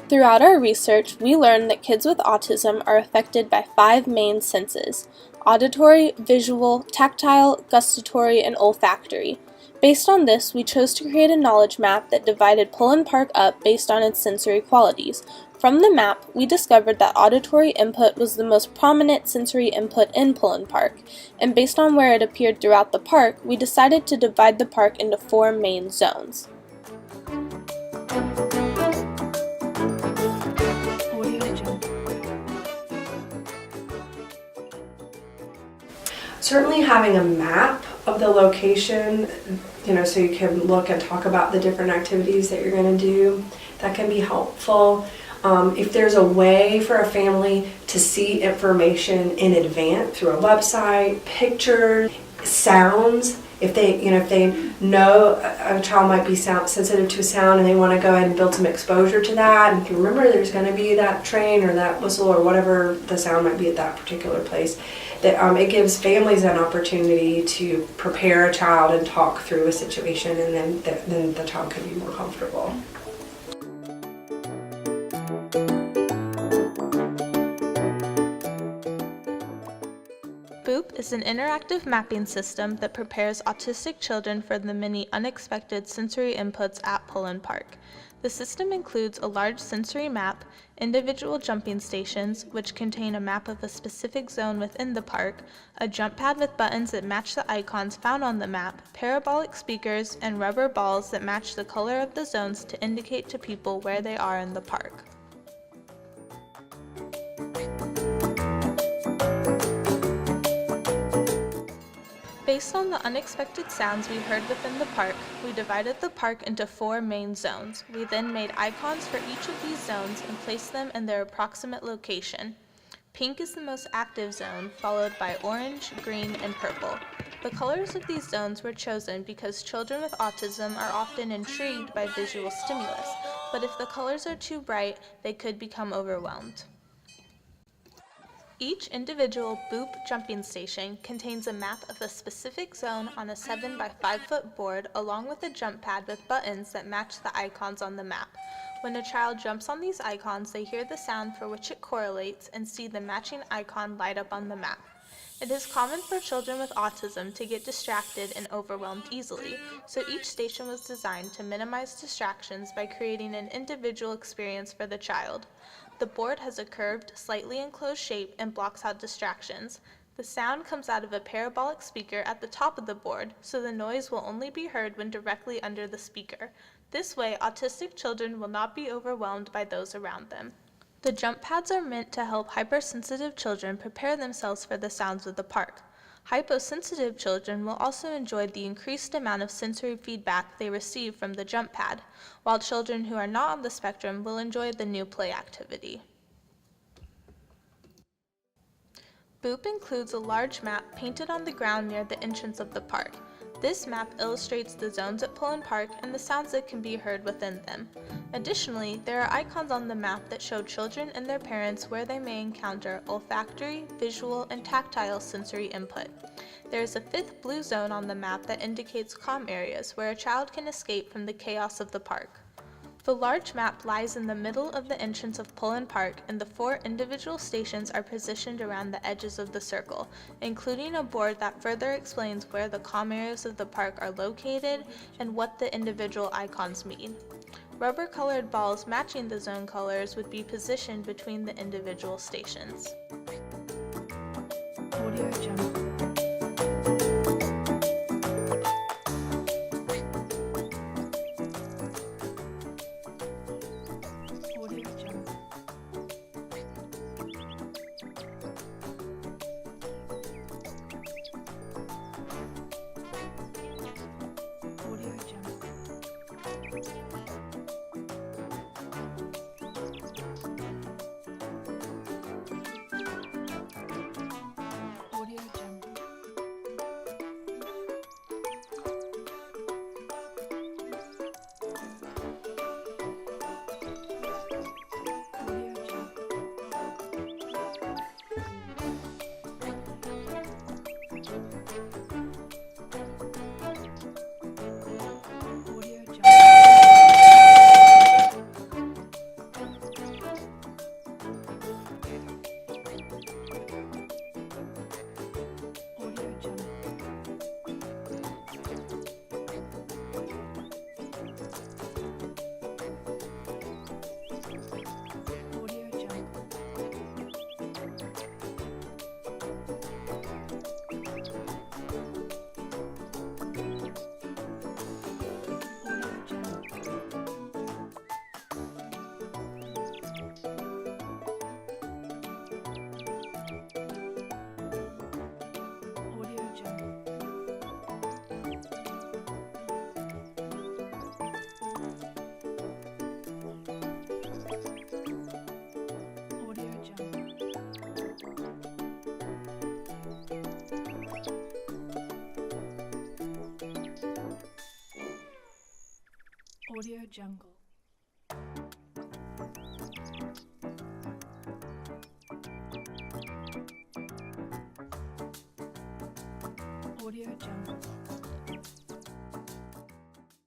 Throughout our research, we learned that kids with autism are affected by 5 main senses: auditory, visual, tactile, gustatory, and olfactory. Based on this, we chose to create a knowledge map that divided Pullen Park up based on its sensory qualities. From the map, we discovered that auditory input was the most prominent sensory input in Pullen Park, and based on where it appeared throughout the park, we decided to divide the park into 4 main zones. Certainly having a map of the location, so you can look and talk about the different activities that you're going to do, that can be helpful. If there's a way for a family to see information in advance through a website, pictures, sounds, if they know a child might be sensitive to a sound and they want to go ahead and build some exposure to that, and remember there's going to be that train or that whistle or whatever the sound might be at that particular place, that it gives families an opportunity to prepare a child and talk through a situation, and then the child can be more comfortable. BOOOOP is an interactive mapping system that prepares autistic children for the many unexpected sensory inputs at Pullen Park. The system includes a large sensory map, individual jumping stations, which contain a map of a specific zone within the park, a jump pad with buttons that match the icons found on the map, parabolic speakers, and rubber balls that match the color of the zones to indicate to people where they are in the park. Based on the unexpected sounds we heard within the park, we divided the park into 4 main zones. We then made icons for each of these zones and placed them in their approximate location. Pink is the most active zone, followed by orange, green, and purple. The colors of these zones were chosen because children with autism are often intrigued by visual stimulus, but if the colors are too bright, they could become overwhelmed. Each individual BOOOOP jumping station contains a map of a specific zone on a 7 by 5 foot board, along with a jump pad with buttons that match the icons on the map. When a child jumps on these icons, they hear the sound for which it correlates and see the matching icon light up on the map. It is common for children with autism to get distracted and overwhelmed easily, so each station was designed to minimize distractions by creating an individual experience for the child. The board has a curved, slightly enclosed shape and blocks out distractions. The sound comes out of a parabolic speaker at the top of the board, so the noise will only be heard when directly under the speaker. This way, autistic children will not be overwhelmed by those around them. The jump pads are meant to help hypersensitive children prepare themselves for the sounds of the park. Hyposensitive children will also enjoy the increased amount of sensory feedback they receive from the jump pad, while children who are not on the spectrum will enjoy the new play activity. BOOOOP includes a large map painted on the ground near the entrance of the park. This map illustrates the zones at Pullen Park and the sounds that can be heard within them. Additionally, there are icons on the map that show children and their parents where they may encounter olfactory, visual, and tactile sensory input. There is a 5th blue zone on the map that indicates calm areas where a child can escape from the chaos of the park. The large map lies in the middle of the entrance of Pullen Park, and the 4 individual stations are positioned around the edges of the circle, including a board that further explains where the calm areas of the park are located and what the individual icons mean. Rubber-colored balls matching the zone colors would be positioned between the individual stations. Audio Jungle. Audio Jungle. Audio Jungle. Audio Jungle. Audio Jungle. Audio Jungle. Audio Jungle. Audio Jungle. Audio Jungle. Audio Jungle. Audio Jungle. Audio Jungle. Audio Jungle.